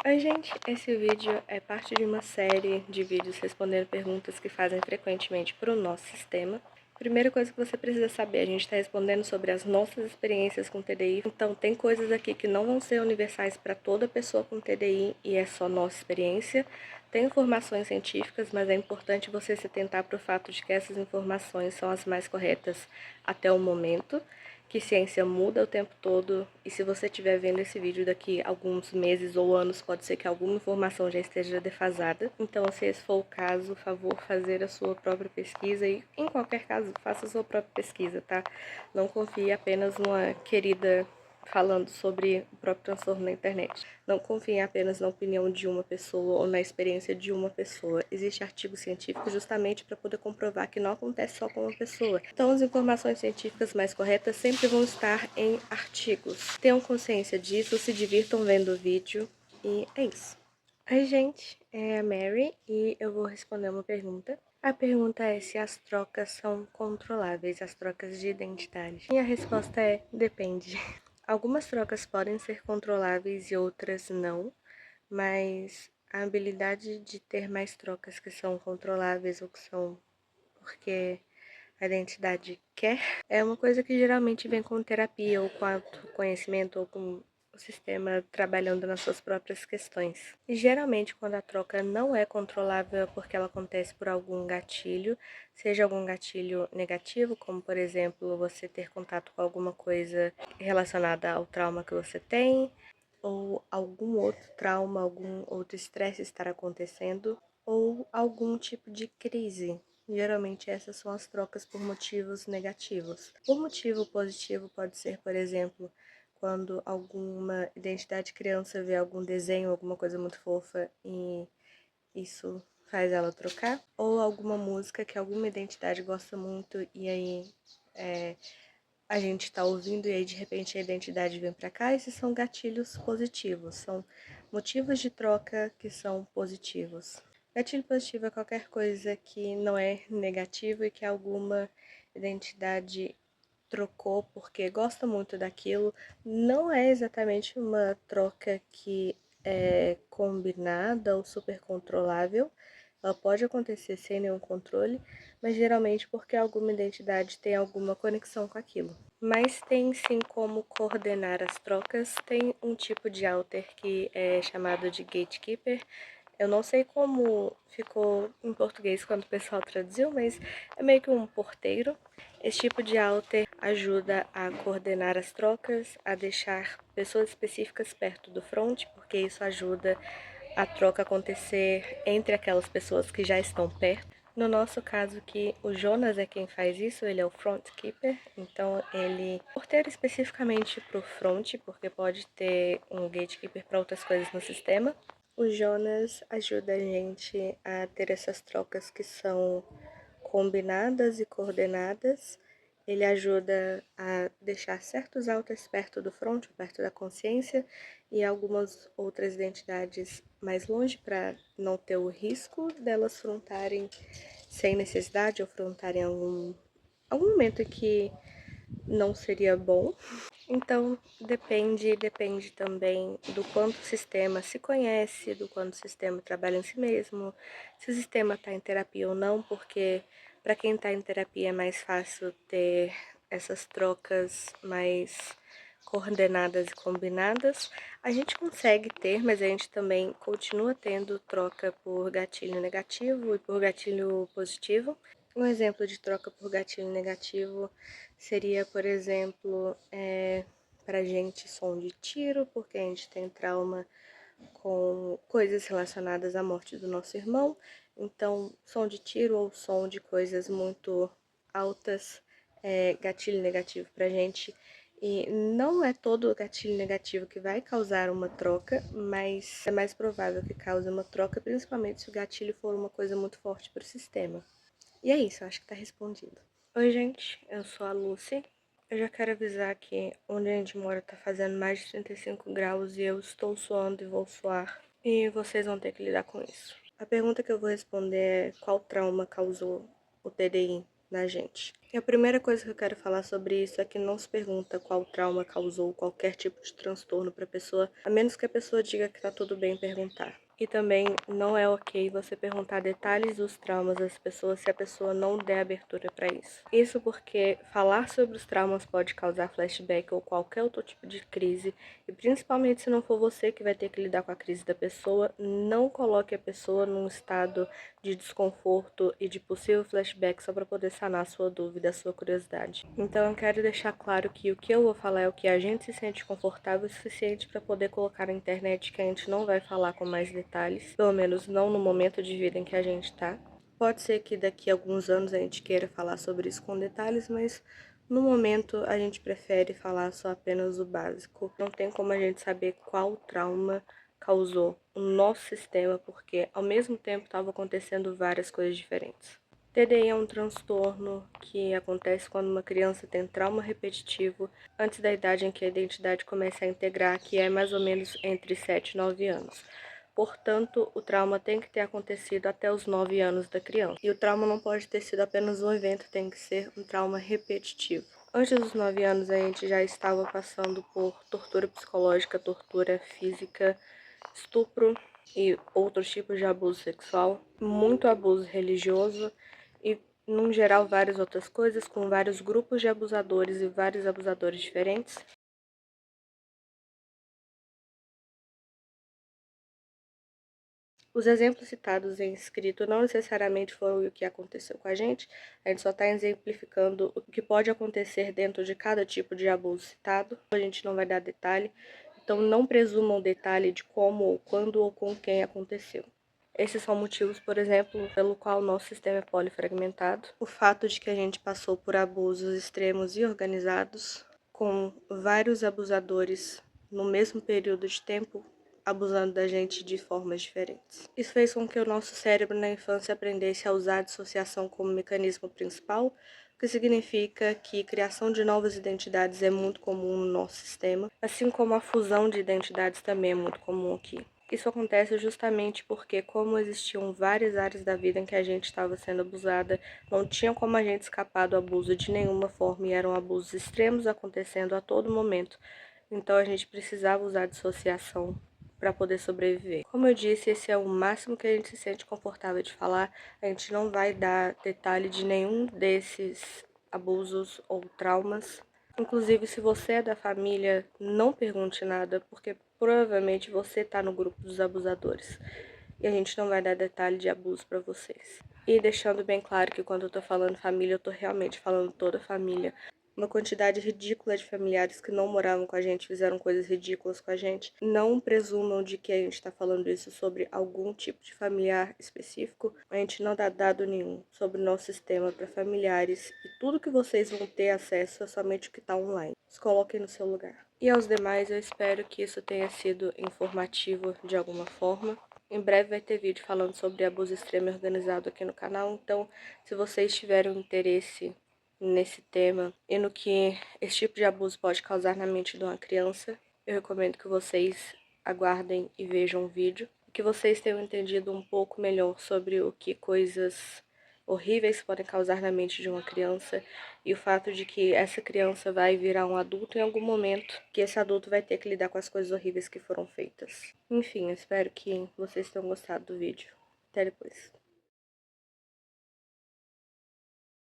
Oi gente, esse vídeo é parte de uma série de vídeos respondendo perguntas que fazem frequentemente para o nosso sistema. Primeira coisa que você precisa saber, a gente está respondendo sobre as nossas experiências com TDI, então tem coisas aqui que não vão ser universais para toda pessoa com TDI e é só nossa experiência. Tem informações científicas, mas é importante você se atentar para o fato de que essas informações são as mais corretas até o momento, que ciência muda o tempo todo e se você estiver vendo esse vídeo daqui alguns meses ou anos, pode ser que alguma informação já esteja defasada. Então, se esse for o caso, favor fazer a sua própria pesquisa e, em qualquer caso, faça a sua própria pesquisa, tá? Não confie apenas numa querida falando sobre o próprio transtorno na internet. Não confie apenas na opinião de uma pessoa ou na experiência de uma pessoa. Existe artigo científico justamente para poder comprovar que não acontece só com uma pessoa. Então, as informações científicas mais corretas sempre vão estar em artigos. Tenham consciência disso, se divirtam vendo o vídeo e é isso. Oi, gente, é a Mary e eu vou responder uma pergunta. A pergunta é se as trocas são controláveis, as trocas de identidade. E a resposta é depende. Algumas trocas podem ser controláveis e outras não, mas a habilidade de ter mais trocas que são controláveis ou que são porque a identidade quer é uma coisa que geralmente vem com terapia ou com autoconhecimento ou com o sistema trabalhando nas suas próprias questões. E geralmente quando a troca não é controlável é porque ela acontece por algum gatilho, seja algum gatilho negativo, como por exemplo você ter contato com alguma coisa relacionada ao trauma que você tem, ou algum outro trauma, algum outro estresse estar acontecendo, ou algum tipo de crise. Geralmente essas são as trocas por motivos negativos. Por motivo positivo pode ser, por exemplo, quando alguma identidade de criança vê algum desenho, alguma coisa muito fofa e isso faz ela trocar, ou alguma música que alguma identidade gosta muito e aí a gente tá ouvindo e aí de repente a identidade vem para cá. Esses são gatilhos positivos, são motivos de troca que são positivos. Gatilho positivo é qualquer coisa que não é negativo e que alguma identidade trocou porque gosta muito daquilo. Não é exatamente uma troca que é combinada ou super controlável. Ela pode acontecer sem nenhum controle, mas geralmente porque alguma identidade tem alguma conexão com aquilo. Mas tem sim como coordenar as trocas. Tem um tipo de alter que é chamado de gatekeeper. Eu não sei como ficou em português quando o pessoal traduziu, mas é meio que um porteiro. Esse tipo de alter ajuda a coordenar as trocas, a deixar pessoas específicas perto do front, porque isso ajuda a troca acontecer entre aquelas pessoas que já estão perto. No nosso caso aqui, o Jonas é quem faz isso, ele é o front keeper, então ele porteiro especificamente para o front, porque pode ter um gatekeeper para outras coisas no sistema. O Jonas ajuda a gente a ter essas trocas que são combinadas e coordenadas. Ele ajuda a deixar certos alters perto do front, perto da consciência, e algumas outras identidades mais longe para não ter o risco delas frontarem sem necessidade ou frontarem algum momento em que não seria bom. Então, depende também do quanto o sistema se conhece, do quanto o sistema trabalha em si mesmo, se o sistema está em terapia ou não, porque para quem está em terapia é mais fácil ter essas trocas mais coordenadas e combinadas. A gente consegue ter, mas a gente também continua tendo troca por gatilho negativo e por gatilho positivo. Um exemplo de troca por gatilho negativo seria, por exemplo, pra gente som de tiro, porque a gente tem trauma com coisas relacionadas à morte do nosso irmão. Então, som de tiro ou som de coisas muito altas é gatilho negativo pra gente. E não é todo gatilho negativo que vai causar uma troca, mas é mais provável que cause uma troca, principalmente se o gatilho for uma coisa muito forte para o sistema. E é isso, acho que tá respondido. Oi, gente, eu sou a Lucy. Eu já quero avisar que onde a gente mora tá fazendo mais de 35 graus e eu estou suando e vou suar. E vocês vão ter que lidar com isso. A pergunta que eu vou responder é qual trauma causou o TDI. na gente. E a primeira coisa que eu quero falar sobre isso é que não se pergunta qual trauma causou qualquer tipo de transtorno para a pessoa, a menos que a pessoa diga que tá tudo bem perguntar. E também não é ok você perguntar detalhes dos traumas das pessoas se a pessoa não der abertura para isso. Isso porque falar sobre os traumas pode causar flashback ou qualquer outro tipo de crise, e principalmente se não for você que vai ter que lidar com a crise da pessoa, não coloque a pessoa num estado de desconforto e de possível flashback só para poder sanar a sua dúvida, a sua curiosidade. Então eu quero deixar claro que o que eu vou falar é o que a gente se sente confortável o suficiente para poder colocar na internet, que a gente não vai falar com mais detalhes, pelo menos não no momento de vida em que a gente tá. Pode ser que daqui a alguns anos a gente queira falar sobre isso com detalhes, mas no momento a gente prefere falar só apenas o básico. Não tem como a gente saber qual trauma causou o nosso sistema, porque ao mesmo tempo estavam acontecendo várias coisas diferentes. TDI é um transtorno que acontece quando uma criança tem trauma repetitivo antes da idade em que a identidade começa a integrar, que é mais ou menos entre 7 e 9 anos. Portanto, o trauma tem que ter acontecido até os 9 anos da criança. E o trauma não pode ter sido apenas um evento, tem que ser um trauma repetitivo. Antes dos 9 anos, a gente já estava passando por tortura psicológica, tortura física, estupro e outros tipos de abuso sexual, muito abuso religioso e, no geral, várias outras coisas, com vários grupos de abusadores e vários abusadores diferentes. Os exemplos citados em escrito não necessariamente foram o que aconteceu com a gente só está exemplificando o que pode acontecer dentro de cada tipo de abuso citado. A gente não vai dar detalhe, então não presumam detalhe de como ou quando ou com quem aconteceu. Esses são motivos, por exemplo, pelo qual o nosso sistema é polifragmentado. O fato de que a gente passou por abusos extremos e organizados, com vários abusadores no mesmo período de tempo, abusando da gente de formas diferentes. Isso fez com que o nosso cérebro na infância aprendesse a usar a dissociação como mecanismo principal, o que significa que a criação de novas identidades é muito comum no nosso sistema, assim como a fusão de identidades também é muito comum aqui. Isso acontece justamente porque, como existiam várias áreas da vida em que a gente estava sendo abusada, não tinha como a gente escapar do abuso de nenhuma forma e eram abusos extremos acontecendo a todo momento. Então a gente precisava usar a dissociação para poder sobreviver. Como eu disse, esse é o máximo que a gente se sente confortável de falar. A gente não vai dar detalhe de nenhum desses abusos ou traumas. Inclusive, se você é da família, não pergunte nada, porque provavelmente você está no grupo dos abusadores. E a gente não vai dar detalhe de abuso para vocês. E deixando bem claro que quando eu tô falando família, eu tô realmente falando toda a família. Uma quantidade ridícula de familiares que não moravam com a gente, fizeram coisas ridículas com a gente. Não presumam de que a gente está falando isso sobre algum tipo de familiar específico. A gente não dá dado nenhum sobre o nosso sistema para familiares. E tudo que vocês vão ter acesso é somente o que está online. Se coloquem no seu lugar. E aos demais, eu espero que isso tenha sido informativo de alguma forma. Em breve vai ter vídeo falando sobre abuso extremo e organizado aqui no canal, então se vocês tiverem um interesse nesse tema e no que esse tipo de abuso pode causar na mente de uma criança, eu recomendo que vocês aguardem e vejam o vídeo, que vocês tenham entendido um pouco melhor sobre o que coisas horríveis podem causar na mente de uma criança e o fato de que essa criança vai virar um adulto em algum momento, que esse adulto vai ter que lidar com as coisas horríveis que foram feitas. Enfim, eu espero que vocês tenham gostado do vídeo. Até depois.